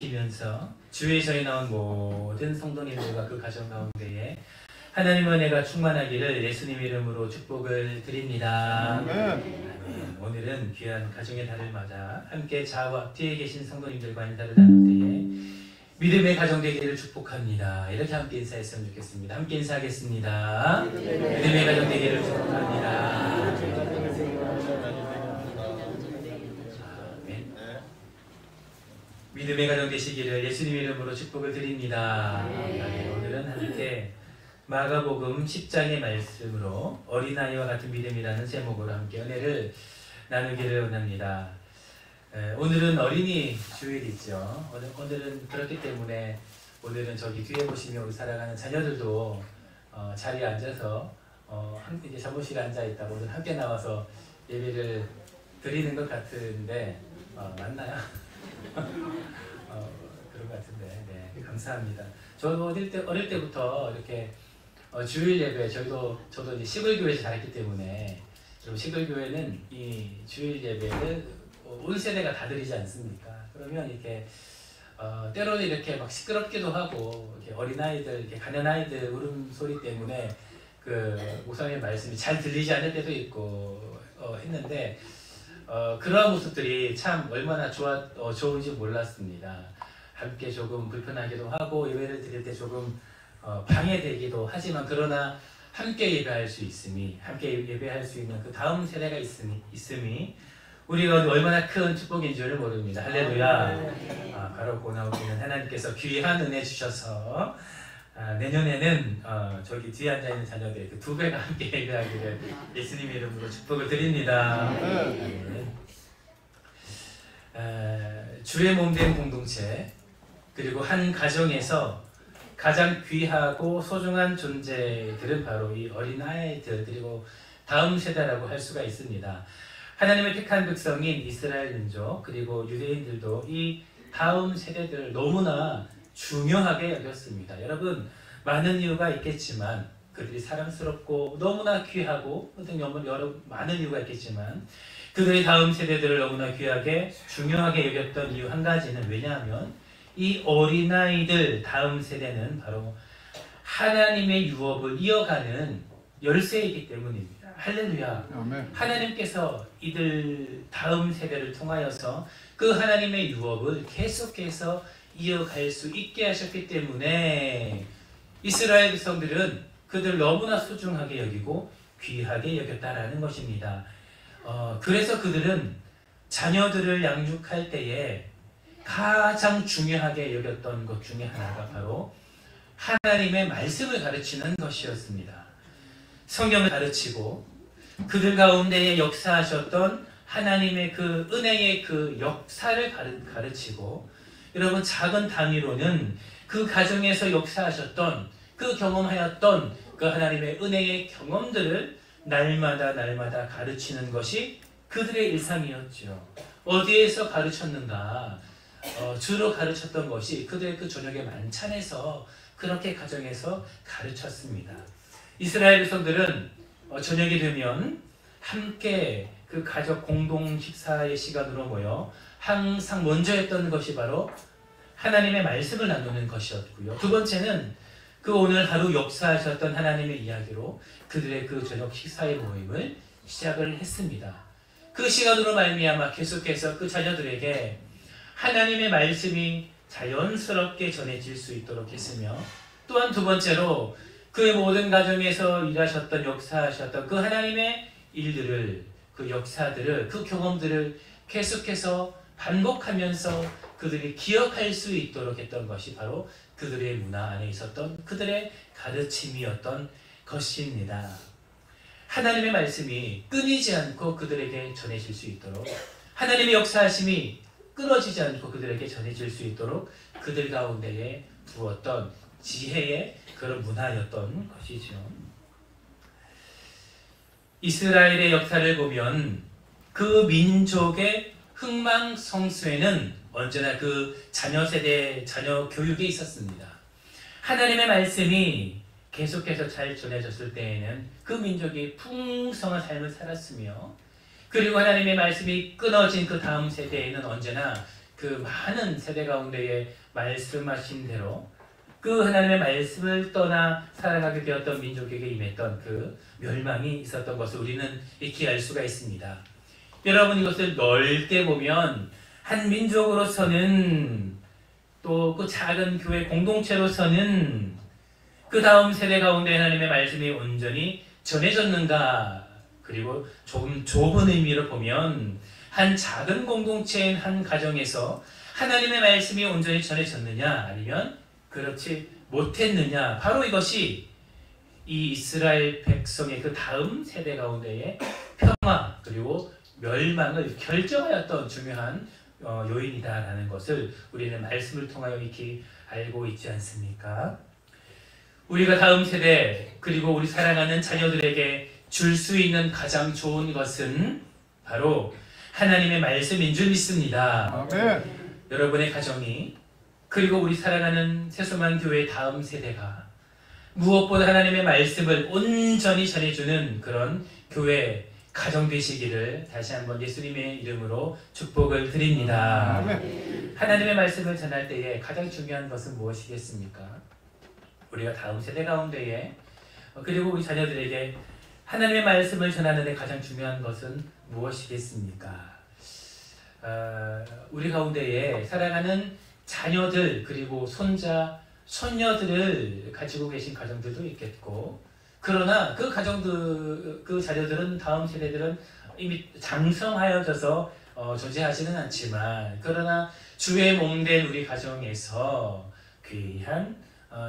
면서 주의서에 나온 모든 성도님들과 그 가정 가운데에 하나님의 은혜가 충만하기를 예수님 이름으로 축복을 드립니다. 오늘은 귀한 가정의 달을 맞아 함께 좌우 앞뒤에 계신 성도님들과 인사를 나눌 때에 믿음의 가정 되기를 축복합니다. 이렇게 함께 인사했으면 좋겠습니다. 함께 인사하겠습니다. 믿음의 가정 되기를 축복합니다. 믿음의 가정 되시기를 예수님 이름으로 축복을 드립니다. 오늘은 함께 마가복음 10장의 말씀으로 어린아이와 같은 믿음이라는 제목으로 함께 은혜를 나누기를 원합니다. 오늘은 어린이 주일이죠. 오늘은 그렇기 때문에 오늘은 저기 뒤에 보시면 우리 살아가는 자녀들도 자리에 앉아서 이제 사무실에 앉아 있다고 오늘 함께 나와서 예배를 드리는 것 같은데 맞나요? 그런 것 같은데, 네, 감사합니다. 저도 어릴 때부터 이렇게 주일 예배, 저도 이제 시골교회에서 자랐기 때문에, 시골교회는 이 주일 예배를 온 세대가 다 드리지 않습니까? 그러면 이렇게 때로는 이렇게 막 시끄럽기도 하고, 이렇게 어린아이들, 이렇게 가난아이들 울음소리 때문에 그 목사님의 말씀이 잘 들리지 않을 때도 있고 했는데. 그러한 모습들이 참 얼마나 좋은지 몰랐습니다. 함께 조금 불편하기도 하고 예배를 드릴 때 조금 방해되기도 하지만 그러나 함께 예배할 수 있음이 함께 예배할 수 있는 그 다음 세대가 있음이 우리가 얼마나 큰 축복인 줄을 모릅니다. 할렐루야. 바로 고나오기는 하나님께서 귀한 은혜 주셔서 내년에는 저기 뒤에 앉아있는 자녀들 그 두 배가 함께 예배하기를 예수님 이름으로 축복을 드립니다. 주의 몸된 공동체 그리고 한 가정에서 가장 귀하고 소중한 존재들은 바로 이 어린아이들 그리고 다음 세대라고 할 수가 있습니다. 하나님의 택한 백성인 이스라엘 민족 그리고 유대인들도 이 다음 세대들을 너무나 중요하게 여겼습니다. 여러분 많은 이유가 있겠지만 그들이 사랑스럽고 너무나 귀하고 여러 많은 이유가 있겠지만 그들의 다음 세대들을 너무나 귀하게 중요하게 여겼던 이유 한 가지는 왜냐하면 이 어린아이들 다음 세대는 바로 하나님의 유업을 이어가는 열쇠이기 때문입니다. 할렐루야. 아멘. 하나님께서 이들 다음 세대를 통하여서 그 하나님의 유업을 계속해서 이어갈 수 있게 하셨기 때문에 이스라엘 백성들은 그들 너무나 소중하게 여기고 귀하게 여겼다라는 것입니다. 그래서 그들은 자녀들을 양육할 때에 가장 중요하게 여겼던 것 중에 하나가 바로 하나님의 말씀을 가르치는 것이었습니다. 성경을 가르치고 그들 가운데에 역사하셨던 하나님의 그 은혜의 그 역사를 가르치고 여러분 작은 단위로는 그 가정에서 역사하셨던 그 경험하였던 그 하나님의 은혜의 경험들을 날마다 가르치는 것이 그들의 일상이었죠. 어디에서 가르쳤는가? 주로 가르쳤던 것이 그들의 그 저녁의 만찬에서 그렇게 가정에서 가르쳤습니다. 이스라엘 백성들은 저녁이 되면 함께 그 가족 공동 식사의 시간으로 모여 항상 먼저 했던 것이 바로 하나님의 말씀을 나누는 것이었고요. 두 번째는 그 오늘 하루 역사하셨던 하나님의 이야기로 그들의 그 저녁 식사의 모임을 시작을 했습니다. 그 시간으로 말미암아 계속해서 그 자녀들에게 하나님의 말씀이 자연스럽게 전해질 수 있도록 했으며 또한 두 번째로 그 모든 가정에서 일하셨던 역사하셨던 그 하나님의 일들을 그 역사들을 그 경험들을 계속해서 반복하면서 그들이 기억할 수 있도록 했던 것이 바로 그들의 문화 안에 있었던 그들의 가르침이었던 것입니다. 하나님의 말씀이 끊이지 않고 그들에게 전해질 수 있도록 하나님의 역사하심이 끊어지지 않고 그들에게 전해질 수 있도록 그들 가운데에 두었던 지혜의 그런 문화였던 것이죠. 이스라엘의 역사를 보면 그 민족의 흥망성쇠는 언제나 그 자녀 세대, 자녀 교육에 있었습니다. 하나님의 말씀이 계속해서 잘 전해졌을 때에는 그 민족이 풍성한 삶을 살았으며 그리고 하나님의 말씀이 끊어진 그 다음 세대에는 언제나 그 많은 세대 가운데에 말씀하신 대로 그 하나님의 말씀을 떠나 살아가게 되었던 민족에게 임했던 그 멸망이 있었던 것을 우리는 익히 알 수가 있습니다. 여러분, 이것을 넓게 보면 한 민족으로서는 또 그 작은 교회 공동체로서는 그 다음 세대 가운데 하나님의 말씀이 온전히 전해졌는가, 그리고 조금 좁은 의미로 보면 한 작은 공동체인 한 가정에서 하나님의 말씀이 온전히 전해졌느냐 아니면 그렇지 못했느냐, 바로 이것이 이 이스라엘 백성의 그 다음 세대 가운데의 평화 그리고 멸망을 결정하였던 중요한 요인이다라는 것을 우리는 말씀을 통하여 익히 알고 있지 않습니까? 우리가 다음 세대 그리고 우리 사랑하는 자녀들에게 줄 수 있는 가장 좋은 것은 바로 하나님의 말씀인 줄 믿습니다. 아멘. 여러분의 가정이 그리고 우리 사랑하는 새소만 교회의 다음 세대가 무엇보다 하나님의 말씀을 온전히 전해주는 그런 교회 가정 되시기를 다시 한번 예수님의 이름으로 축복을 드립니다. 아멘. 하나님의 말씀을 전할 때에 가장 중요한 것은 무엇이겠습니까? 우리가 다음 세대 가운데에 그리고 우리 자녀들에게 하나님의 말씀을 전하는 데 가장 중요한 것은 무엇이겠습니까? 우리 가운데에 사랑하는 자녀들 그리고 손자, 손녀들을 가지고 계신 가정들도 있겠고, 그러나 그 가정들, 그 자녀들은 다음 세대들은 이미 장성하여져서 존재하지는 않지만, 그러나 주의 몸된 우리 가정에서 귀한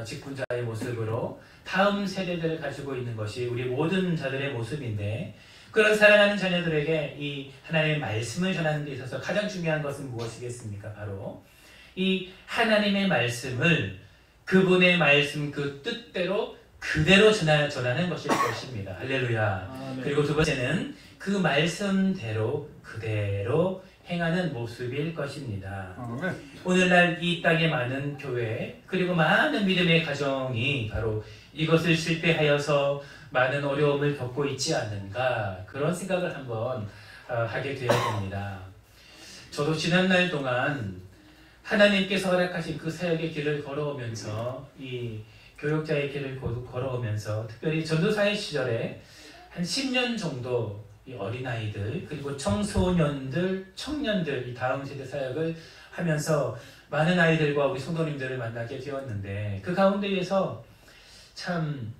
직분자의 모습으로 다음 세대들을 가지고 있는 것이 우리 모든 자들의 모습인데, 그런 사랑하는 자녀들에게 이 하나님의 말씀을 전하는 데 있어서 가장 중요한 것은 무엇이겠습니까? 바로 이 하나님의 말씀을 그분의 말씀 그 뜻대로 그대로 전하는 것일 것입니다. 할렐루야. 네. 그리고 두 번째는 그 말씀대로 그대로 행하는 모습일 것입니다. 네. 오늘날 이 땅에 많은 교회 그리고 많은 믿음의 가정이 바로 이것을 실패하여서 많은 어려움을 겪고 있지 않는가, 그런 생각을 한번 하게 되어야 됩니다. 저도 지난날 동안 하나님께서 허락하신 그 사역의 길을 걸어오면서, 이 교육자의 길을 걸어오면서 특별히 전도사의 시절에 한 10년 정도 이 어린아이들 그리고 청소년들, 청년들 이 다음 세대 사역을 하면서 많은 아이들과 우리 성도님들을 만나게 되었는데, 그 가운데에서 참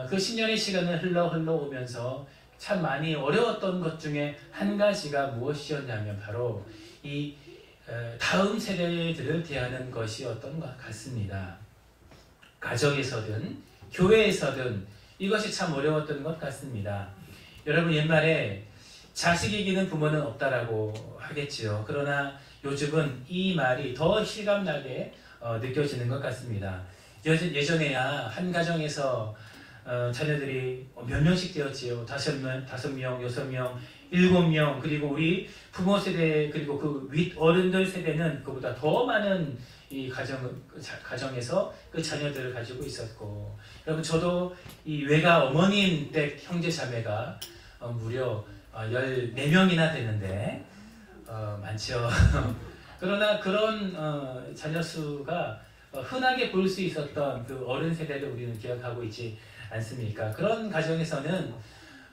그 10년의 시간을 흘러오면서 참 많이 어려웠던 것 중에 한 가지가 무엇이었냐면 바로 이 다음 세대들을 대하는 것이었던 것 같습니다. 가정에서든 교회에서든 이것이 참 어려웠던 것 같습니다. 여러분, 옛말에 자식 이기는 부모는 없다라고 하겠지요. 그러나 요즘은 이 말이 더 실감나게 느껴지는 것 같습니다. 예전에야 한 가정에서 자녀들이 몇 명씩 되었지요. 5명, 6명, 7명, 그리고 우리 부모 세대 그리고 그 윗 어른들 세대는 그보다 더 많은 이 가정에서 그 자녀들을 가지고 있었고, 여러분 저도 이 외가 어머님 댁 형제 자매가 무려 14명이나 되는데 많죠. 그러나 그런 자녀 수가 흔하게 볼 수 있었던 그 어른 세대를 우리는 기억하고 있지 않습니까? 그런 가정에서는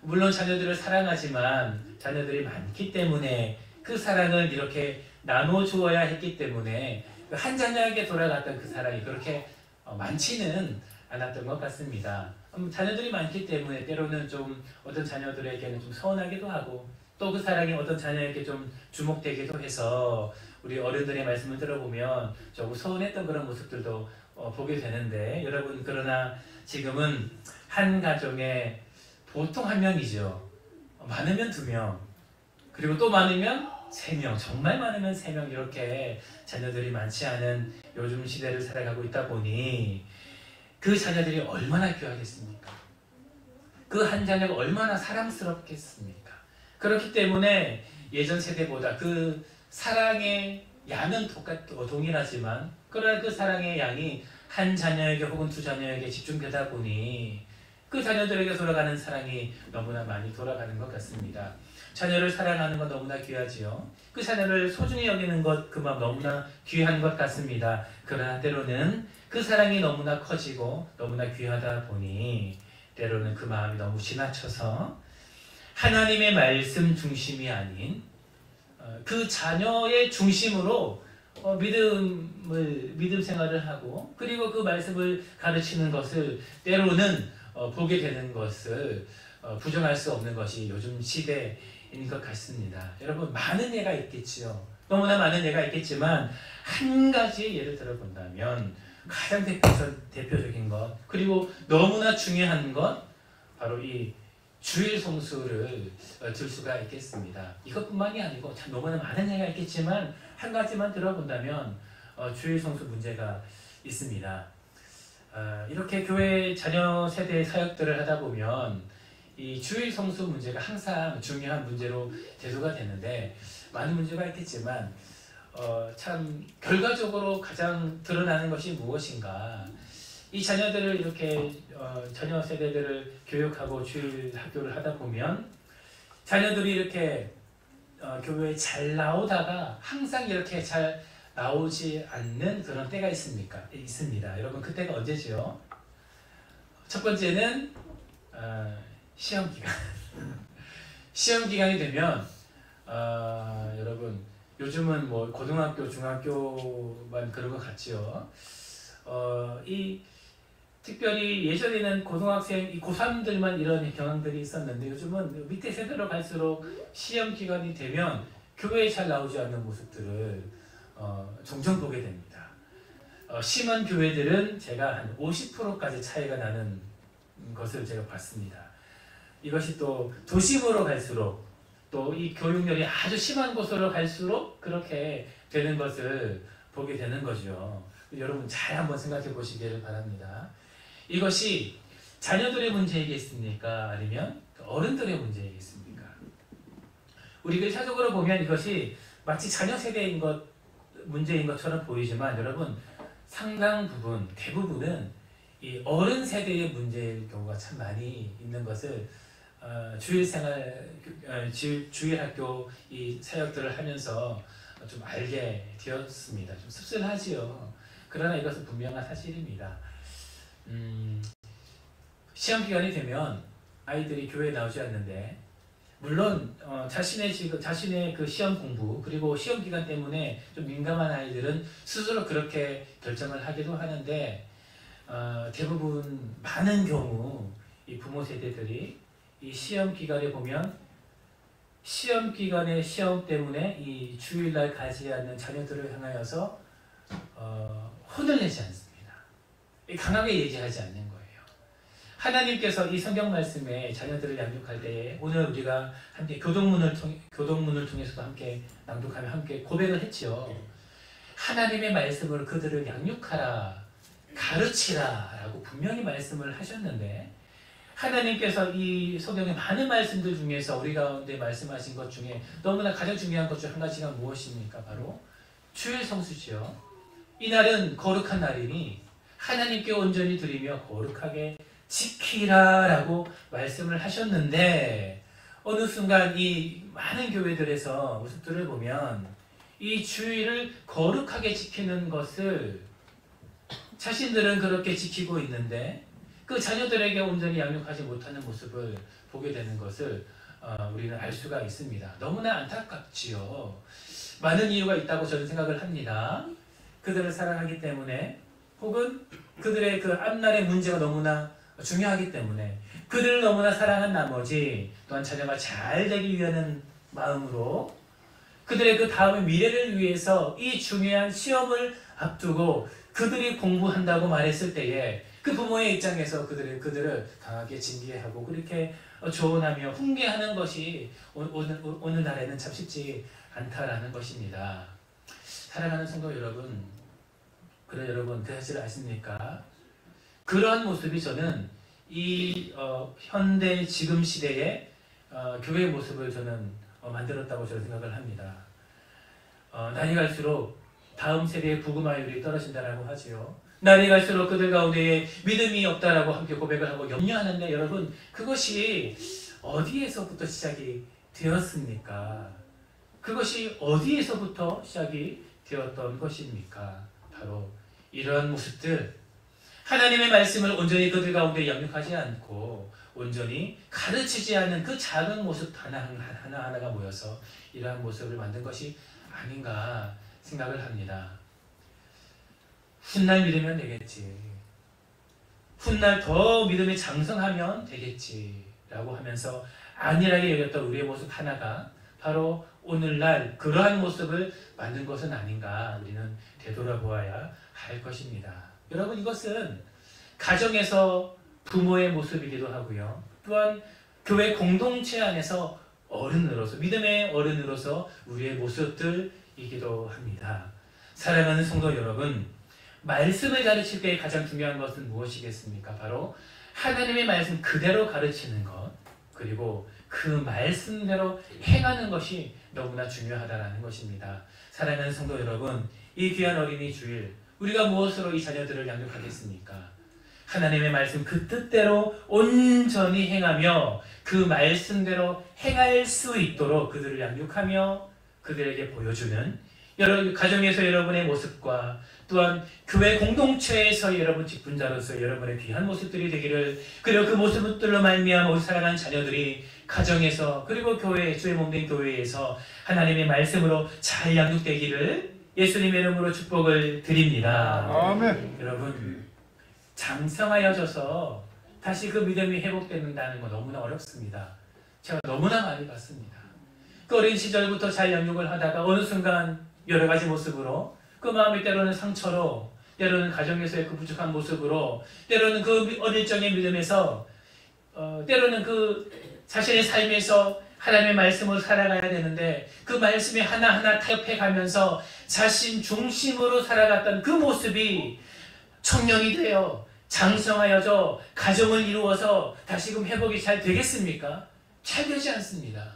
물론 자녀들을 사랑하지만 자녀들이 많기 때문에 그 사랑을 이렇게 나눠 주어야 했기 때문에 한 자녀에게 돌아갔던 그 사랑이 그렇게 많지는 않았던 것 같습니다. 자녀들이 많기 때문에 때로는 좀 어떤 자녀들에게는 좀 서운하기도 하고, 또 그 사랑이 어떤 자녀에게 좀 주목되기도 해서 우리 어른들의 말씀을 들어보면 조금 서운했던 그런 모습들도 보게 되는데, 여러분 그러나 지금은 한 가정에 보통 한 명이죠. 많으면 2명, 그리고 또 많으면 3명, 정말 많으면 3명, 이렇게 자녀들이 많지 않은 요즘 시대를 살아가고 있다 보니 그 자녀들이 얼마나 귀하겠습니까? 그 한 자녀가 얼마나 사랑스럽겠습니까? 그렇기 때문에 예전 세대보다 그 사랑의 양은 동일하지만, 그러나 그 사랑의 양이 한 자녀에게 혹은 2 자녀에게 집중되다 보니 그 자녀들에게 돌아가는 사랑이 너무나 많이 돌아가는 것 같습니다. 자녀를 사랑하는 건 너무나 귀하지요. 그 자녀를 소중히 여기는 것, 그 마음 너무나 귀한 것 같습니다. 그러나 때로는 그 사랑이 너무나 커지고 너무나 귀하다 보니 때로는 그 마음이 너무 지나쳐서 하나님의 말씀 중심이 아닌 그 자녀의 중심으로 믿음 생활을 하고, 그리고 그 말씀을 가르치는 것을 때로는 보게 되는 것을 부정할 수 없는 것이 요즘 시대인 것 같습니다. 여러분, 많은 예가 있겠지요. 너무나 많은 예가 있겠지만 한 가지 예를 들어본다면 가장 대표적인 것, 그리고 너무나 중요한 것, 바로 이 주일 성수를 들 수가 있겠습니다. 이것뿐만이 아니고 참 너무나 많은 예가 있겠지만 한 가지만 들어본다면 주일 성수 문제가 있습니다. 이렇게 교회 자녀 세대 사역들을 하다 보면 이 주일 성수 문제가 항상 중요한 문제로 대두가 되는데, 많은 문제가 있겠지만 참 결과적으로 가장 드러나는 것이 무엇인가? 이 자녀들을 이렇게 자녀 세대들을 교육하고 주일 학교를 하다 보면 자녀들이 이렇게 교회에 잘 나오다가 항상 이렇게 잘 나오지 않는 그런 때가 있습니다. 여러분, 그때가 언제죠? 첫 번째는 시험 기간. 시험 기간이 되면 여러분, 요즘은 뭐 고등학교, 중학교만 그런 것 같지요. 특별히 예전에는 고등학생, 고3들만 이런 경향들이 있었는데 요즘은 밑에 세대로 갈수록 시험 기간이 되면 교회에 잘 나오지 않는 모습들을 종종 보게 됩니다. 심한 교회들은 제가 한 50%까지 차이가 나는 것을 제가 봤습니다. 이것이 또 도심으로 갈수록, 또 이 교육열이 아주 심한 곳으로 갈수록 그렇게 되는 것을 보게 되는 거죠. 여러분, 잘 한번 생각해 보시기를 바랍니다. 이것이 자녀들의 문제이겠습니까? 아니면 어른들의 문제이겠습니까? 우리가 일차적으로 보면 이것이 마치 자녀 세대인 문제인 것처럼 보이지만, 여러분, 상당 부분, 대부분은 이 어른 세대의 문제일 경우가 참 많이 있는 것을 주일학교 이 사역들을 하면서 좀 알게 되었습니다. 좀 씁쓸하지요. 그러나 이것은 분명한 사실입니다. 시험 기간이 되면 아이들이 교회에 나오지 않는데, 물론 자신의 그 시험 공부, 그리고 시험 기간 때문에 좀 민감한 아이들은 스스로 그렇게 결정을 하기도 하는데, 대부분 많은 경우 이 부모 세대들이 이 시험 기간에 보면 시험 기간의 시험 때문에 이 주일날 가지 않는 자녀들을 향하여서 혼을 내지 않습니다. 강하게 얘기하지 않는 거예요. 하나님께서 이 성경 말씀에 자녀들을 양육할 때에, 오늘 우리가 함께 교동문을 통해서도 함께 낭독하며 함께 고백을 했죠. 하나님의 말씀으로 그들을 양육하라, 가르치라 라고 분명히 말씀을 하셨는데, 하나님께서 이 성경의 많은 말씀들 중에서 우리 가운데 말씀하신 것 중에 너무나 가장 중요한 것 중 한 가지가 무엇입니까? 바로 주일 성수지요. 이날은 거룩한 날이니 하나님께 온전히 드리며 거룩하게 지키라 라고 말씀을 하셨는데, 어느 순간 이 많은 교회들에서 모습들을 보면 이 주일을 거룩하게 지키는 것을 자신들은 그렇게 지키고 있는데 그 자녀들에게 온전히 양육하지 못하는 모습을 보게 되는 것을 우리는 알 수가 있습니다. 너무나 안타깝지요. 많은 이유가 있다고 저는 생각을 합니다. 그들을 사랑하기 때문에, 혹은 그들의 그 앞날의 문제가 너무나 중요하기 때문에, 그들을 너무나 사랑한 나머지 또한 자녀가 잘 되기 위한 마음으로 그들의 그 다음의 미래를 위해서 이 중요한 시험을 앞두고 그들이 공부한다고 말했을 때에 그 부모의 입장에서 그들을 강하게 징계하고 그렇게 조언하며 훈계하는 것이 오늘날에는 참 쉽지 않다라는 것입니다. 사랑하는 성도 여러분, 그래 여러분, 그 사실을 아십니까? 그러한 모습이 저는 이 현대 지금 시대의 교회의 모습을 저는 만들었다고 저는 생각을 합니다. 날이 갈수록 다음 세대의 부금화율이 떨어진다라고 하지요. 날이 갈수록 그들 가운데에 믿음이 없다라고 함께 고백을 하고 염려하는데, 여러분, 그것이 어디에서부터 시작이 되었습니까? 그것이 어디에서부터 시작이 되었던 것입니까? 바로 이러한 모습들, 하나님의 말씀을 온전히 그들 가운데 양육하지 않고 온전히 가르치지 않는 그 작은 모습 하나하나가 모여서 이러한 모습을 만든 것이 아닌가 생각을 합니다. 훗날 믿으면 되겠지, 훗날 더 믿음이 장성하면 되겠지 라고 하면서 안일하게 여겼던 우리의 모습 하나가 바로 오늘날 그러한 모습을 만든 것은 아닌가 우리는 되돌아보아야 할 것입니다. 여러분, 이것은 가정에서 부모의 모습이기도 하고요, 또한 교회 공동체 안에서 어른으로서, 믿음의 어른으로서 우리의 모습들이기도 합니다. 사랑하는 성도 여러분, 말씀을 가르칠 때 가장 중요한 것은 무엇이겠습니까? 바로 하나님의 말씀 그대로 가르치는 것, 그리고 그 말씀대로 행하는 것이 너무나 중요하다는 것입니다. 사랑하는 성도 여러분, 이 귀한 어린이 주일, 우리가 무엇으로 이 자녀들을 양육하겠습니까? 하나님의 말씀 그 뜻대로 온전히 행하며 그 말씀대로 행할 수 있도록 그들을 양육하며 그들에게 보여주는 여러분 가정에서 여러분의 모습과 또한 교회 공동체에서 여러분 직분자로서 여러분의 귀한 모습들이 되기를, 그리고 그 모습들로 말미암아 우리 사랑하는 자녀들이 가정에서 그리고 교회, 주의 몸된 교회에서 하나님의 말씀으로 잘 양육되기를 예수님의 이름으로 축복을 드립니다. 아멘. 여러분, 장성하여져서 다시 그 믿음이 회복된다는 건 너무나 어렵습니다. 제가 너무나 많이 봤습니다. 그 어린 시절부터 잘 양육을 하다가 어느 순간 여러 가지 모습으로 그 마음이 때로는 상처로, 때로는 가정에서의 그 부족한 모습으로, 때로는 그 어릴 적의 믿음에서 때로는 그 자신의 삶에서 하나님의 말씀으로 살아가야 되는데 그 말씀이 하나하나 타협해 가면서 자신 중심으로 살아갔던 그 모습이 청년이 되어 장성하여져 가정을 이루어서 다시금 회복이 잘 되겠습니까? 잘 되지 않습니다.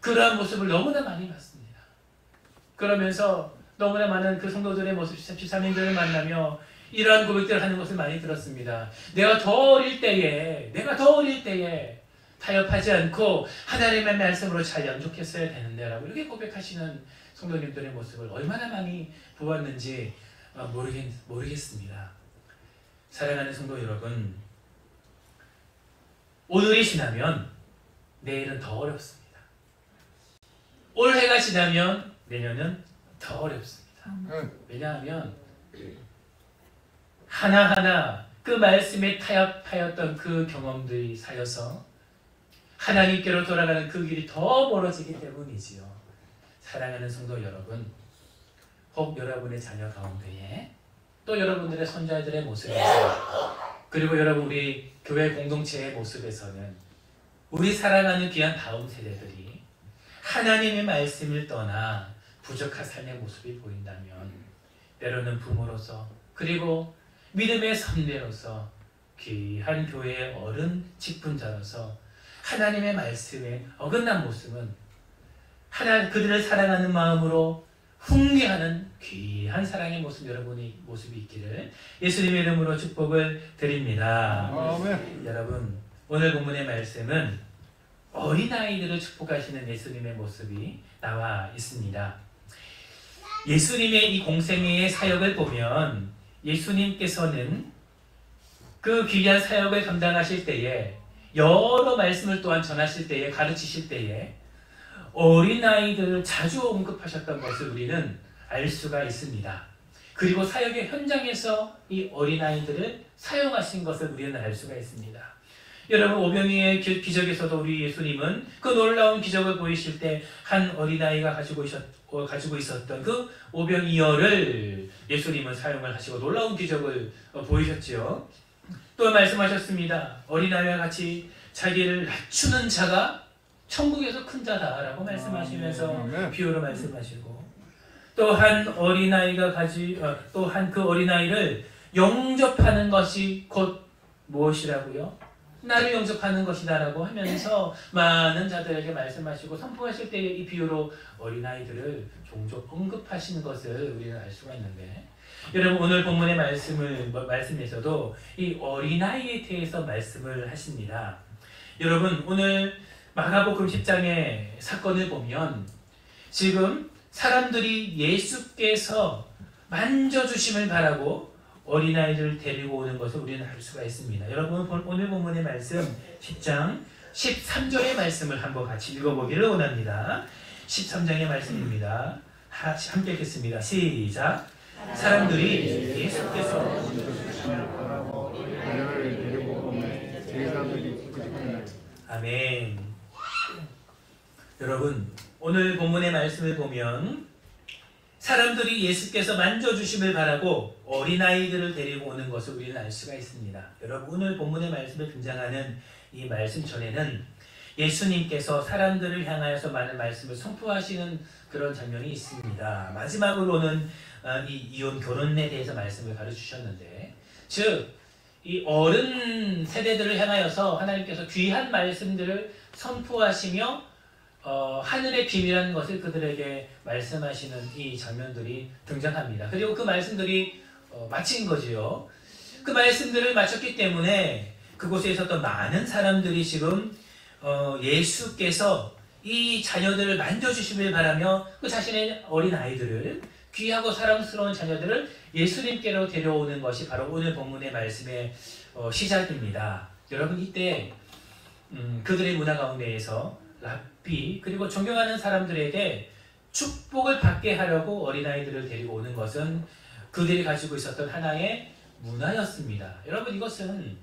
그러한 모습을 너무나 많이 봤습니다. 그러면서 너무나 많은 그 성도들의 모습, 13인들을 만나며 이러한 고백들을 하는 것을 많이 들었습니다. 내가 더 어릴 때에 타협하지 않고 하나님의 말씀으로 잘 양육했어야 되는데 라고 이렇게 고백하시는 성도님들의 모습을 얼마나 많이 보았는지 모르겠습니다. 사랑하는 성도 여러분, 오늘이 지나면 내일은 더 어렵습니다. 올해가 지나면 내년은 더 어렵습니다. 왜냐하면 하나하나 그 말씀에 타협하였던 그 경험들이 쌓여서 하나님께로 돌아가는 그 길이 더 멀어지기 때문이지요. 사랑하는 성도 여러분, 혹 여러분의 자녀 가운데에 또 여러분들의 손자들의 모습에서, 그리고 여러분 우리 교회 공동체의 모습에서는 우리 사랑하는 귀한 다음 세대들이 하나님의 말씀을 떠나 부족한 삶의 모습이 보인다면 때로는 부모로서 그리고 믿음의 선배로서 귀한 교회의 어른 직분자로서 하나님의 말씀에 어긋난 모습은 그들을 사랑하는 마음으로 훈계하는 귀한 사랑의 모습, 여러분의 모습이 있기를 예수님의 이름으로 축복을 드립니다. 아멘. 여러분, 오늘 본문의 말씀은 어린아이들을 축복하시는 예수님의 모습이 나와 있습니다. 예수님의 이 공생애의 사역을 보면 예수님께서는 그 귀한 사역을 감당하실 때에 여러 말씀을 또한 전하실 때에, 가르치실 때에 어린아이들을 자주 언급하셨던 것을 우리는 알 수가 있습니다. 그리고 사역의 현장에서 이 어린아이들을 사용하신 것을 우리는 알 수가 있습니다. 여러분, 오병이의 기적에서도 우리 예수님은 그 놀라운 기적을 보이실 때 한 어린아이가 가지고 있었던 그 오병이어를 예수님은 사용을 하시고 놀라운 기적을 보이셨지요. 또 말씀하셨습니다. 어린아이와 같이 자기를 낮추는 자가 천국에서 큰 자다라고 말씀하시면서 비유로 말씀하시고, 또한 그 어린아이를 영접하는 것이 곧 무엇이라고요? 나를 영접하는 것이다라고 하면서 많은 자들에게 말씀하시고 선포하실 때 이 비유로 어린아이들을 종종 언급하시는 것을 우리는 알 수가 있는데, 여러분 오늘 본문의 말씀에서도 이 어린아이에 대해서 말씀을 하십니다. 여러분 오늘 마가복음 10장의 사건을 보면 지금 사람들이 예수께서 만져주심을 바라고 어린아이를 데리고 오는 것을 우리는 알 수가 있습니다. 여러분 오늘 본문의 말씀 10장 13절의 말씀을 한번 같이 읽어보기를 원합니다. 13장의 말씀입니다. 함께 읽겠습니다. 시작. 사람들이 예수께서 아멘. 여러분 오늘 본문의 말씀을 보면 사람들이 예수께서 만져주심을 바라고 어린아이들을 데리고 오는 것을 우리는 알 수가 있습니다. 여러분 오늘 본문의 말씀에 등장하는 이 말씀 전에는 예수님께서 사람들을 향하여서 많은 말씀을 선포하시는 그런 장면이 있습니다. 마지막으로는 이 이혼 결혼에 대해서 말씀을 가르치셨는데, 즉 이 어른 세대들을 향하여서 하나님께서 귀한 말씀들을 선포하시며 하늘의 비밀한 것을 그들에게 말씀하시는 이 장면들이 등장합니다. 그리고 그 말씀들이 마친 거지요. 그 말씀들을 마쳤기 때문에 그곳에 있었던 많은 사람들이 지금 예수께서 이 자녀들을 만져주시길 바라며 그 자신의 어린 아이들을, 귀하고 사랑스러운 자녀들을 예수님께로 데려오는 것이 바로 오늘 본문의 말씀의 시작입니다. 여러분 이때 그들의 문화 가운데에서 랍비 그리고 존경하는 사람들에게 축복을 받게 하려고 어린아이들을 데리고 오는 것은 그들이 가지고 있었던 하나의 문화였습니다. 여러분 이것은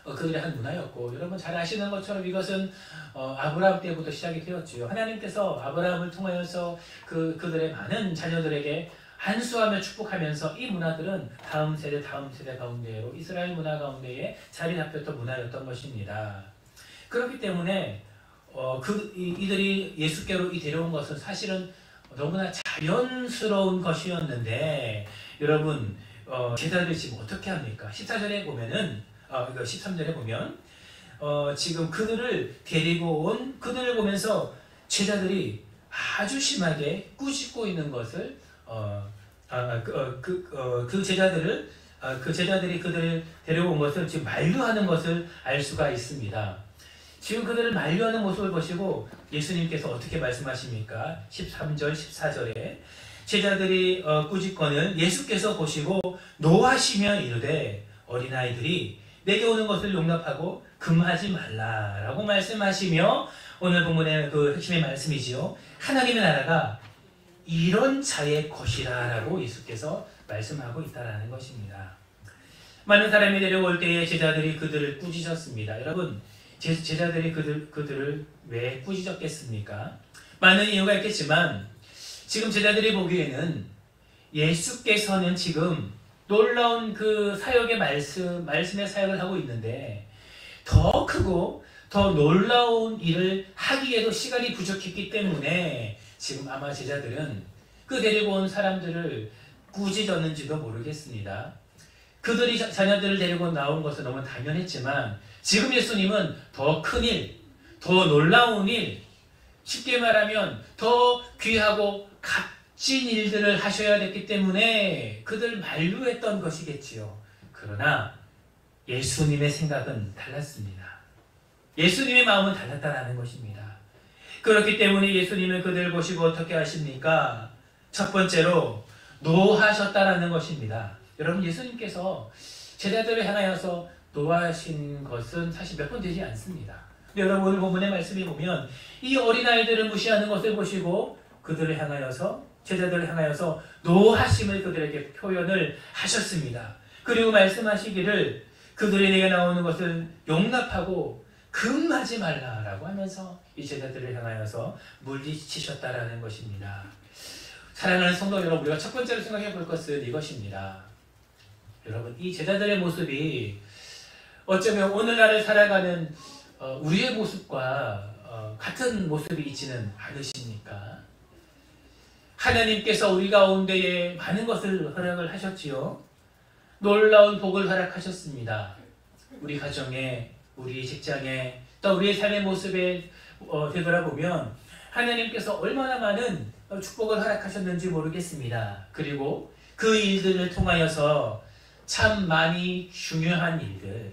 그들의 한 문화였고, 여러분 잘 아시는 것처럼 이것은 아브라함 때부터 시작이 되었지요. 하나님께서 아브라함을 통하여서 그들의 많은 자녀들에게 안수하며 축복하면서 이 문화들은 다음 세대 가운데로 이스라엘 문화 가운데에 자리 잡혔던 문화였던 것입니다. 그렇기 때문에 이들이 예수께로 데려온 것은 사실은 너무나 자연스러운 것이었는데, 여러분 제자들이 지금 어떻게 합니까? 14절에 보면은 13절에 보면 지금 그들을 데리고 온 그들을 보면서 제자들이 아주 심하게 꾸짖고 있는 것을 그 제자들이 그들을 데려온 것을 지금 만류하는 것을 알 수가 있습니다. 지금 그들을 만류하는 모습을 보시고 예수님께서 어떻게 말씀하십니까? 13절, 14절에 제자들이 꾸짖거늘 예수께서 보시고 노하시며 이르되 어린아이들이 내게 오는 것을 용납하고 금하지 말라라고 말씀하시며, 오늘 본문의 그 핵심의 말씀이지요. 하나님의 나라가 이런 자의 것이라 라고 예수께서 말씀하고 있다는 것입니다. 많은 사람이 데려올 때에 제자들이 그들을 꾸짖었습니다. 여러분 제자들이 그들을 왜 꾸짖었겠습니까? 많은 이유가 있겠지만 지금 제자들이 보기에는 예수께서는 지금 놀라운 그 사역의 말씀의 사역을 하고 있는데 더 크고 더 놀라운 일을 하기에도 시간이 부족했기 때문에 지금 아마 제자들은 그 데리고 온 사람들을 꾸짖었는지도 모르겠습니다. 그들이 자녀들을 데리고 나온 것은 너무 당연했지만 지금 예수님은 더 큰 일, 더 놀라운 일, 쉽게 말하면 더 귀하고 값진 일들을 하셔야 됐기 때문에 그들 만류했던 것이겠지요. 그러나 예수님의 생각은 달랐습니다. 예수님의 마음은 달랐다는 것입니다. 그렇기 때문에 예수님은 그들 보시고 어떻게 하십니까? 첫 번째로 노하셨다라는 것입니다. 여러분 예수님께서 제자들을 향하여서 노하신 것은 사실 몇 번 되지 않습니다. 여러분 오늘 본문의 말씀에 보면 이 어린아이들을 무시하는 것을 보시고 그들을 향하여서 제자들을 향하여서 노하심을 그들에게 표현을 하셨습니다. 그리고 말씀하시기를 그들이 내게 나오는 것을 용납하고 금하지 말라라고 하면서 이 제자들을 향하여서 물리치셨다라는 것입니다. 사랑하는 성도 여러분, 우리가 첫 번째로 생각해 볼 것은 이것입니다. 여러분 이 제자들의 모습이 어쩌면 오늘날을 살아가는 우리의 모습과 같은 모습이 있지는 않으십니까? 하나님께서 우리 가운데에 많은 것을 허락을 하셨지요. 놀라운 복을 허락하셨습니다. 우리 가정에, 우리 직장에, 또 우리의 삶의 모습에 되돌아보면 하나님께서 얼마나 많은 축복을 허락하셨는지 모르겠습니다. 그리고 그 일들을 통하여서 참 많이 중요한 일들,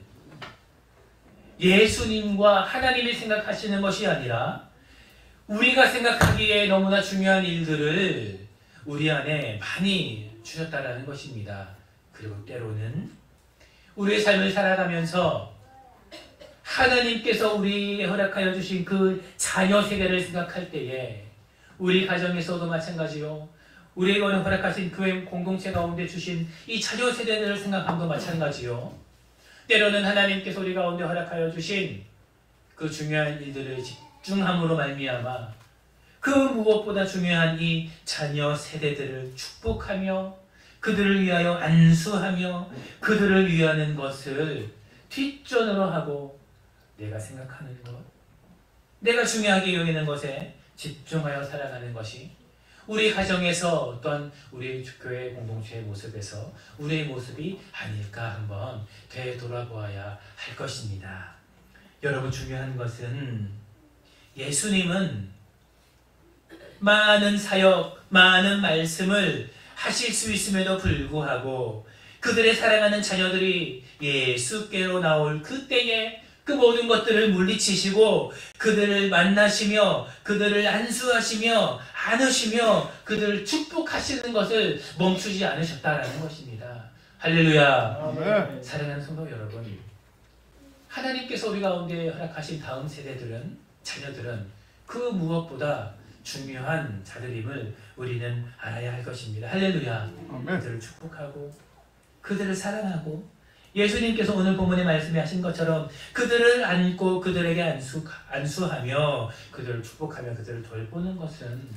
예수님과 하나님이 생각하시는 것이 아니라 우리가 생각하기에 너무나 중요한 일들을 우리 안에 많이 주셨다라는 것입니다. 그리고 때로는 우리의 삶을 살아가면서 하나님께서 우리에게 허락하여 주신 그 자녀 세대를 생각할 때에 우리 가정에서도 마찬가지요. 우리에게 허락하신 교회 공동체 가운데 주신 이 자녀 세대들을 생각함도 마찬가지요. 때로는 하나님께서 우리 가운데 허락하여 주신 그 중요한 일들을 집중함으로 말미암아 그 무엇보다 중요한 이 자녀 세대들을 축복하며 그들을 위하여 안수하며 그들을 위하는 것을 뒷전으로 하고 내가 생각하는 것, 내가 중요하게 여기는 것에 집중하여 살아가는 것이 우리 가정에서 또한 우리 교회 공동체의 모습에서 우리의 모습이 아닐까 한번 되돌아보아야 할 것입니다. 여러분, 중요한 것은 예수님은 많은 사역, 많은 말씀을 하실 수 있음에도 불구하고 그들의 사랑하는 자녀들이 예수께로 나올 그때에 그 모든 것들을 물리치시고 그들을 만나시며 그들을 안수하시며 안으시며 그들을 축복하시는 것을 멈추지 않으셨다라는 것입니다. 할렐루야. 아멘. 사랑하는 성도 여러분, 하나님께서 우리 가운데 허락하신 다음 세대들은, 자녀들은 그 무엇보다 중요한 자들임을 우리는 알아야 할 것입니다. 할렐루야. 아멘. 그들을 축복하고 그들을 사랑하고 예수님께서 오늘 본문에 말씀하신 것처럼 그들을 안고 그들에게 안수하며 그들을 축복하며 그들을 돌보는 것은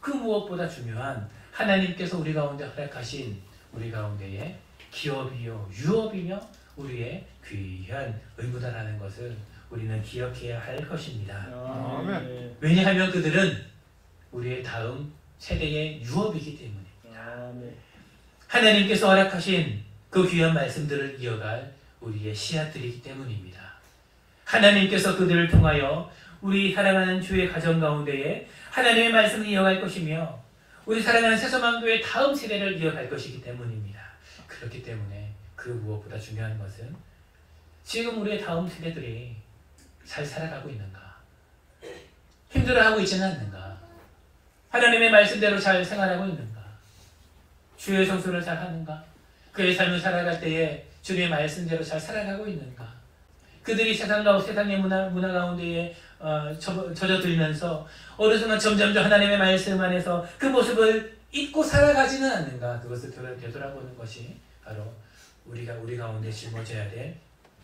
그 무엇보다 중요한 하나님께서 우리 가운데 허락하신 우리 가운데의 기업이요 유업이며 우리의 귀한 의무다라는 것을 우리는 기억해야 할 것입니다. 아멘. 왜냐하면 그들은 우리의 다음 세대의 유업이기 때문입니다. 하나님께서 허락하신 그 귀한 말씀들을 이어갈 우리의 씨앗들이기 때문입니다. 하나님께서 그들을 통하여 우리 사랑하는 주의 가정 가운데에 하나님의 말씀을 이어갈 것이며 우리 사랑하는 새소망교의 다음 세대를 이어갈 것이기 때문입니다. 그렇기 때문에 그 무엇보다 중요한 것은 지금 우리의 다음 세대들이 잘 살아가고 있는가? 힘들어하고 있지는 않는가? 하나님의 말씀대로 잘 생활하고 있는가? 주의 성수를 잘 하는가? 그의 삶을 살아갈 때에 주님의 말씀대로 잘 살아가고 있는가? 그들이 세상의 문화 가운데에 젖어들면서 어느 순간 점점 하나님의 말씀 안에서 그 모습을 잊고 살아가지는 않는가? 그것을 되돌아보는 것이 바로 우리 가운데 짊어져야 될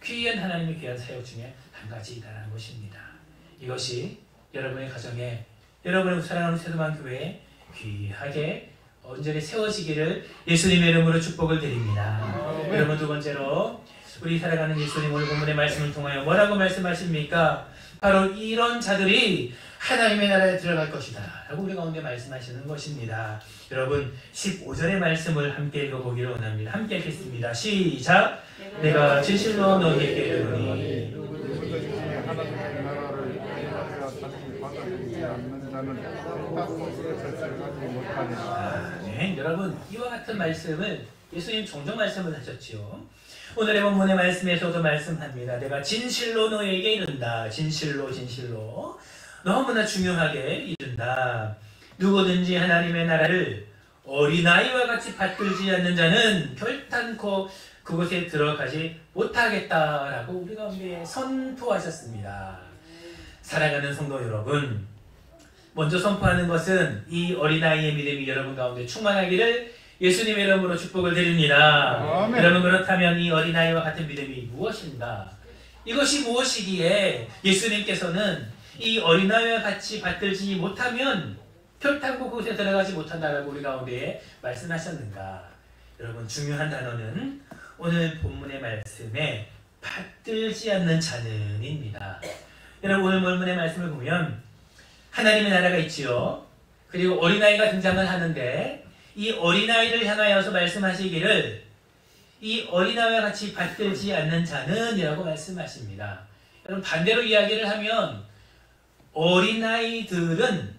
귀한 하나님의 귀한 사역 중에 한 가지이다라는 것입니다. 이것이 여러분의 가정에 여러분의 사랑하는 새소망 교회에 귀하게 온전히 세워지기를 예수님의 이름으로 축복을 드립니다. 여러분, 두 번째로 우리 살아가는 예수님 오늘 본문의 말씀을 통하여 뭐라고 말씀하십니까? 바로 이런 자들이 하나님의 나라에 들어갈 것이다 라고 우리 가운데 말씀하시는 것입니다. 여러분, 15절의 말씀을 함께 읽어보기를 원합니다. 함께 읽겠습니다. 시작! 내가 진실로 너희에게 이르노니 하나님의 나라를 다시 받아들이지 않는 자는 네, 여러분, 이와 같은 말씀을 예수님 종종 말씀을 하셨지요. 오늘의 본문의 말씀에서도 말씀합니다. 내가 진실로 너에게 이른다. 진실로 너무나 중요하게 이른다. 누구든지 하나님의 나라를 어린아이와 같이 받들지 않는 자는 결단코 그곳에 들어가지 못하겠다라고 우리 가운데 선포하셨습니다. 사랑하는 성도 여러분, 먼저 선포하는 것은 이 어린아이의 믿음이 여러분 가운데 충만하기를 예수님의 이름으로 축복을 드립니다. 아멘. 여러분, 그렇다면 이 어린아이와 같은 믿음이 무엇인가? 이것이 무엇이기에 예수님께서는 이 어린아이와 같이 받들지 못하면 결단코 그곳에 들어가지 못한다라고 우리 가운데 말씀하셨는가? 여러분, 중요한 단어는 오늘 본문의 말씀에 받들지 않는 자는입니다. 여러분, 오늘 본문의 말씀을 보면 하나님의 나라가 있지요. 그리고 어린아이가 등장을 하는데 이 어린아이를 향하여서 말씀하시기를 이 어린아이와 같이 받들지 않는 자는 이라고 말씀하십니다. 여러분, 반대로 이야기를 하면 어린아이들은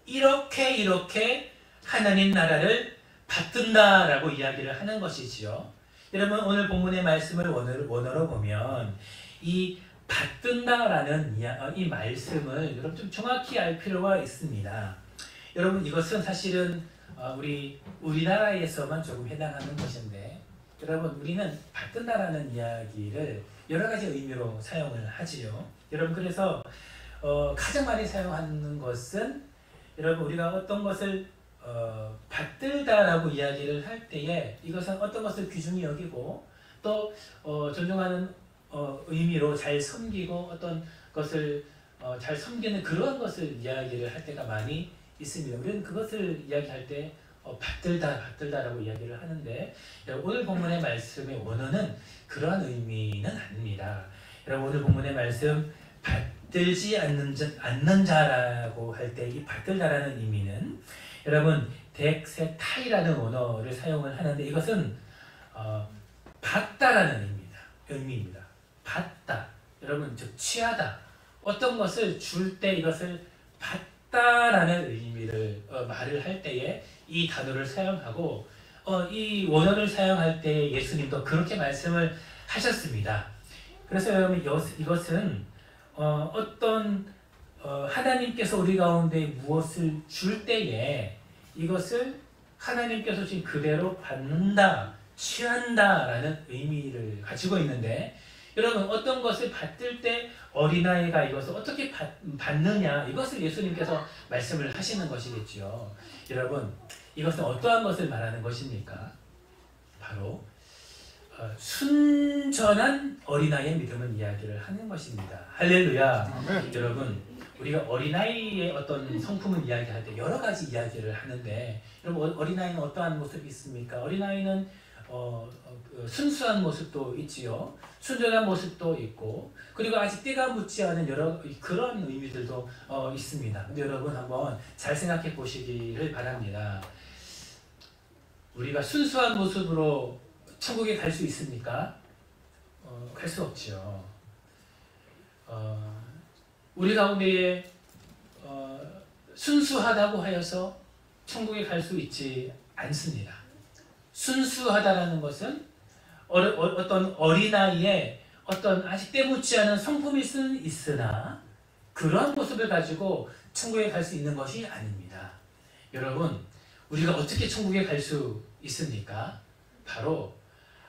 이렇게 하나님 나라를 받든다라고 이야기를 하는 것이지요. 여러분, 오늘 본문의 말씀을 원어로 보면 이 받든다라는 이 말씀을 여러분 좀 정확히 알 필요가 있습니다. 여러분 이것은 사실은 우리나라에서만 조금 해당하는 것인데 여러분 우리는 받든다라는 이야기를 여러 가지 의미로 사용을 하지요. 여러분 그래서 가장 많이 사용하는 것은 여러분 우리가 어떤 것을 받들다라고 이야기를 할 때에 이것은 어떤 것을 귀중히 여기고 또 존중하는 의미로 잘 섬기고 어떤 것을 잘 섬기는 그런 것을 이야기를 할 때가 많이 있습니다. 우리는 그것을 이야기할 때 받들다라고 이야기를 하는데 오늘 본문의 말씀의 원어는 그러한 의미는 아닙니다. 여러분 오늘 본문의 말씀 받들지 않는 자라고 할 때 이 받들다라는 의미는 여러분 덱세타이라는 언어를 사용을 하는데 이것은 받다라는 의미입니다. 받다. 여러분 즉 취하다. 어떤 것을 줄 때 이것을 받다라는 의미를 말을 할 때에 이 단어를 사용하고 이 원어를 사용할 때 예수님도 그렇게 말씀을 하셨습니다. 그래서 여러분 이것은 어떤 하나님께서 우리 가운데 무엇을 줄 때에 이것을 하나님께서 지금 그대로 받는다, 취한다라는 의미를 가지고 있는데 여러분 어떤 것을 받들 때 어린아이가 이것을 어떻게 받느냐 이것을 예수님께서 말씀을 하시는 것이겠지요. 여러분 이것은 어떠한 것을 말하는 것입니까? 바로 순전한 어린아이의 믿음을 이야기를 하는 것입니다. 할렐루야. 여러분 우리가 어린아이의 어떤 성품을 이야기할 때 여러 가지 이야기를 하는데 여러분 어린아이는 어떠한 모습이 있습니까? 어린아이는 순수한 모습도 있지요. 순전한 모습도 있고 그리고 아직 때가 묻지 않은 여러 그런 의미들도 있습니다. 근데 여러분 한번 잘 생각해 보시기를 바랍니다. 우리가 순수한 모습으로 천국에 갈 수 있습니까? 갈 수 없지요. 우리 가운데에 순수하다고 하여서 천국에 갈 수 있지 않습니다. 순수하다라는 것은 어떤 어린아이의 어떤 아직 때묻지 않은 성품일 수는 있으나 그러한 모습을 가지고 천국에 갈 수 있는 것이 아닙니다. 여러분 우리가 어떻게 천국에 갈 수 있습니까? 바로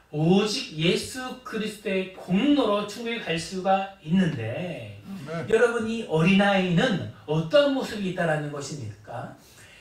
오직 예수 그리스도의 공로로 천국에 갈 수가 있는데 여러분 이 어린아이는 어떤 모습이 있다라는 것입니까?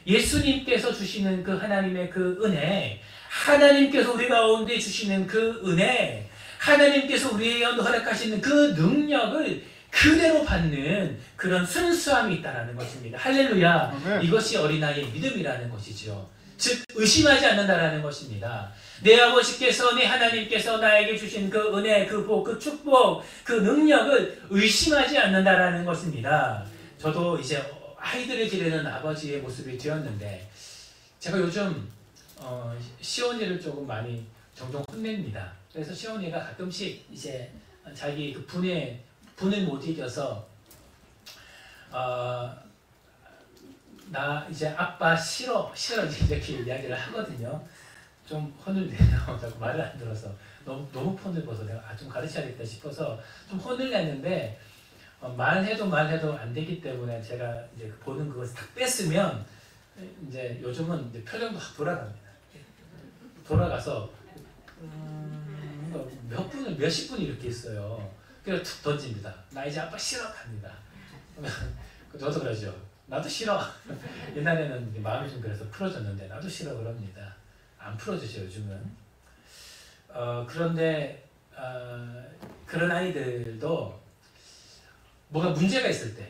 예수님께서 주시는 그 하나님의 그 은혜, 하나님께서 우리 가운데 주시는 그 은혜, 하나님께서 우리에게 허락하시는 그 능력을 그대로 받는 그런 순수함이 있다는 것입니다. 할렐루야. 이것이 어린아이의 믿음이라는 것이죠. 즉 의심하지 않는다라는 것입니다. 내 아버지께서 내 하나님께서 나에게 주신 그 은혜, 그 복, 그 축복, 그 능력을 의심하지 않는다라는 것입니다. 저도 이제 아이들을 기르는 아버지의 모습이 되었는데 제가 요즘 시온이를 조금 많이 종종 혼냅니다. 그래서 시온이가 가끔씩 이제 자기 그 분을 못 이겨서 나 이제 아빠 싫어 이렇게 이야기를 하거든요. 좀 혼을 내요. 자꾸 말을 안 들어서 너무 폰을 봐서 내가 좀 가르쳐야겠다 싶어서 좀 혼을 내는데 말해도 안 되기 때문에 제가 이제 보는 그것을 딱 뺐으면 이제 요즘은 이제 표정도 확 돌아갑니다. 돌아가서 몇십 분 이렇게 있어요. 그래서 툭 던집니다. 나 이제 아빠 싫어 합니다. 저도 그러죠. 나도 싫어. 옛날에는 마음이 좀 그래서 풀어졌는데 나도 싫어 그럽니다. 안 풀어주죠 요즘은. 그런데 그런 아이들도 뭐가 문제가 있을 때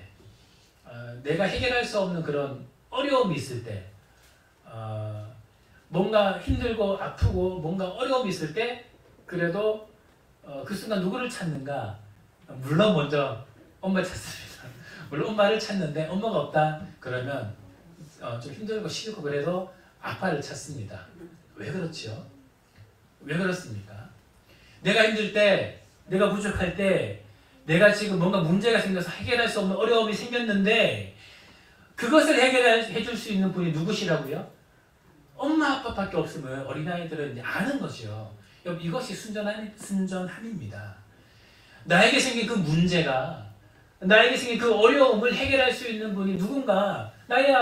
내가 해결할 수 없는 그런 어려움이 있을 때 뭔가 힘들고 아프고 뭔가 어려움이 있을 때 그래도 그 순간 누구를 찾는가? 물론 먼저 엄마를 찾습니다. 물론 엄마를 찾는데 엄마가 없다 그러면 좀 힘들고 싫고 그래도 아빠를 찾습니다. 왜 그렇죠? 왜 그렇습니까? 내가 힘들 때, 내가 부족할 때, 내가 지금 뭔가 문제가 생겨서 해결할 수 없는 어려움이 생겼는데 그것을 해결해 줄 수 있는 분이 누구시라고요? 엄마 아빠밖에 없으면 어린아이들은 이제 아는 거죠. 이것이 순전함입니다. 나에게 생긴 그 문제가, 나에게 생긴 그 어려움을 해결할 수 있는 분이 누군가, 나의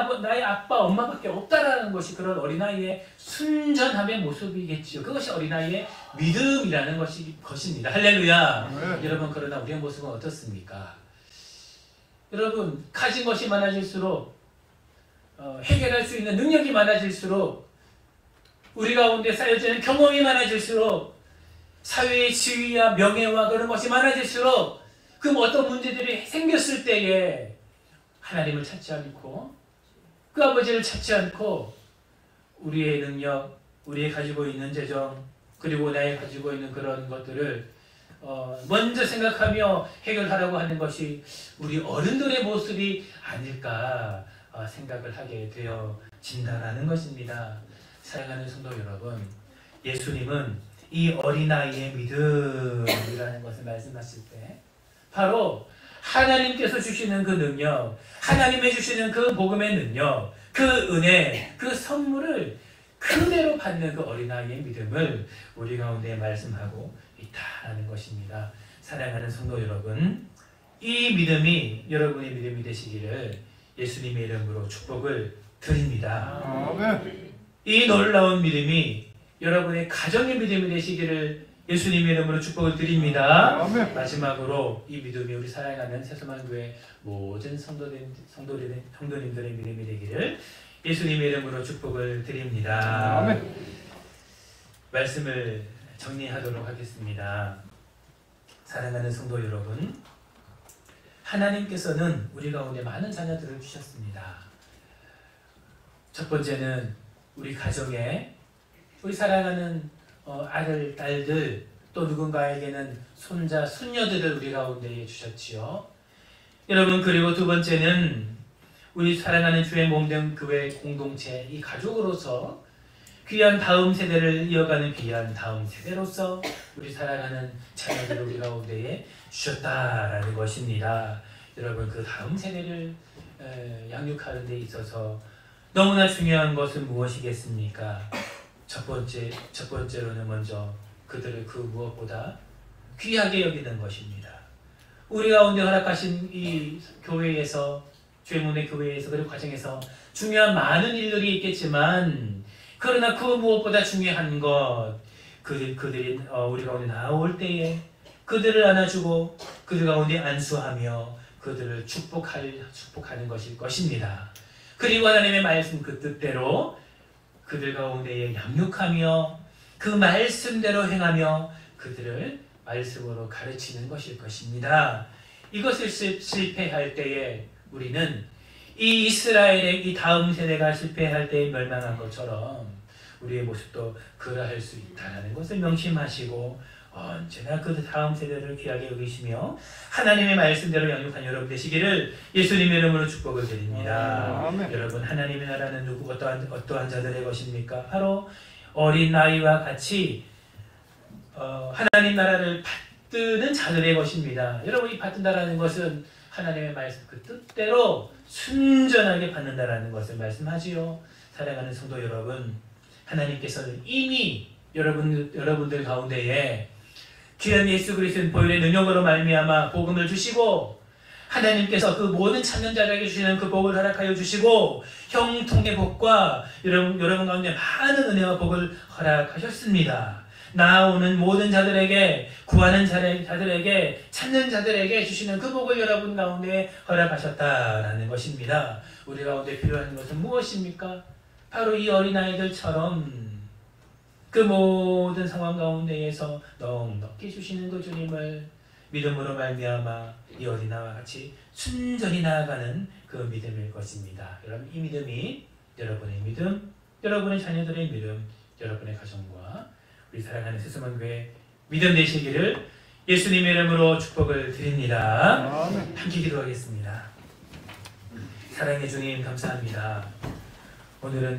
아빠, 엄마밖에 없다라는 것이 그런 어린아이의 순전함의 모습이겠지요. 그것이 어린아이의 믿음이라는 것입니다. 할렐루야. 네. 여러분, 그러나 우리의 모습은 어떻습니까? 여러분, 가진 것이 많아질수록, 해결할 수 있는 능력이 많아질수록, 우리 가운데 쌓여지는 경험이 많아질수록, 사회의 지위와 명예와 그런 것이 많아질수록, 그 어떤 문제들이 생겼을 때에 하나님을 찾지 않고, 그 아버지를 찾지 않고, 우리의 능력, 우리의 가지고 있는 재정, 그리고 나의 가지고 있는 그런 것들을 먼저 생각하며 해결하라고 하는 것이 우리 어른들의 모습이 아닐까 생각을 하게 되어진다라는 것입니다. 사랑하는 성도 여러분, 예수님은 이 어린아이의 믿음이라는 것을 말씀하실 때 바로 하나님께서 주시는 그 능력, 하나님의 주시는 그 복음의 능력, 그 은혜, 그 선물을 그대로 받는 그 어린아이의 믿음을 우리 가운데 말씀하고 있다라는 것입니다. 사랑하는 성도 여러분, 이 믿음이 여러분의 믿음이 되시기를 예수님의 이름으로 축복을 드립니다. 아멘. 이 놀라운 믿음이 여러분의 가정의 믿음이 되시기를 예수님의 이름으로 축복을 드립니다. 아멘. 마지막으로 이 믿음이 우리 사랑하는 새소만교회 모든 성도님들의 믿음이 되기를 예수님의 이름으로 축복을 드립니다. 아멘. 말씀을 정리하도록 하겠습니다. 사랑하는 성도 여러분, 하나님께서는 우리 가운데 많은 자녀들을 주셨습니다. 첫 번째는 우리 가정에 우리 사랑하는 아들, 딸들, 또 누군가에게는 손자, 손녀들을 우리 가운데에 주셨지요. 여러분, 그리고 두 번째는 우리 사랑하는 주의 몸된 교회 공동체, 이 가족으로서 귀한 다음 세대를 이어가는 귀한 다음 세대로서 우리 사랑하는 자녀들을 우리 가운데에 주셨다라는 것입니다. 여러분, 그 다음 세대를 양육하는 데 있어서 너무나 중요한 것은 무엇이겠습니까? 첫 번째로는 먼저 그들을 그 무엇보다 귀하게 여기는 것입니다. 우리 가운데 허락하신 이 교회에서, 주의 교회에서, 그리고 과정에서 중요한 많은 일들이 있겠지만, 그러나 그 무엇보다 중요한 것, 그들이 우리 가운데 나올 때에 그들을 안아주고 그들 가운데 안수하며 그들을 축복하는 것일 것입니다. 그리고 하나님의 말씀 그 뜻대로 그들 가운데에 양육하며 그 말씀대로 행하며 그들을 말씀으로 가르치는 것일 것입니다. 이것을 실패할 때에 우리는 이 이스라엘의 이 다음 세대가 실패할 때에 멸망한 것처럼 우리의 모습도 그러할 수 있다는 것을 명심하시고 언제나 그 다음 세대를 귀하게 여기시며 하나님의 말씀대로 양육한 여러분 되시기를 예수님의 이름으로 축복을 드립니다. 아멘. 여러분, 하나님의 나라는 어떠한 자들의 것입니까? 바로 어린 나이와 같이 하나님 나라를 받드는 자들의 것입니다. 여러분, 이 받든다라는 것은 하나님의 말씀 그 뜻대로 순전하게 받는다라는 것을 말씀하지요. 사랑하는 성도 여러분, 하나님께서는 이미 여러분들 가운데에 귀한 예수 그리스도의 보혈의 능력으로 말미암아 복음을 주시고, 하나님께서 그 모든 찾는 자에게 주시는 그 복을 허락하여 주시고, 형통의 복과 여러분 가운데 많은 은혜와 복을 허락하셨습니다. 나아오는 모든 자들에게, 구하는 자들에게, 찾는 자들에게 주시는 그 복을 여러분 가운데 허락하셨다라는 것입니다. 우리 가운데 필요한 것은 무엇입니까? 바로 이 어린아이들처럼 그 모든 상황 가운데에서 넉넉히 주시는 그 주님을 믿음으로 말미암아 이 어린아이와 같이 순전히 나아가는 그 믿음일 것입니다. 여러분, 이 믿음이 여러분의 믿음, 여러분의 자녀들의 믿음, 여러분의 가정과 우리 사랑하는 새소만교회 믿음 되시기를 예수님의 이름으로 축복을 드립니다. 아멘. 함께 기도하겠습니다. 사랑의 주님, 감사합니다. 오늘은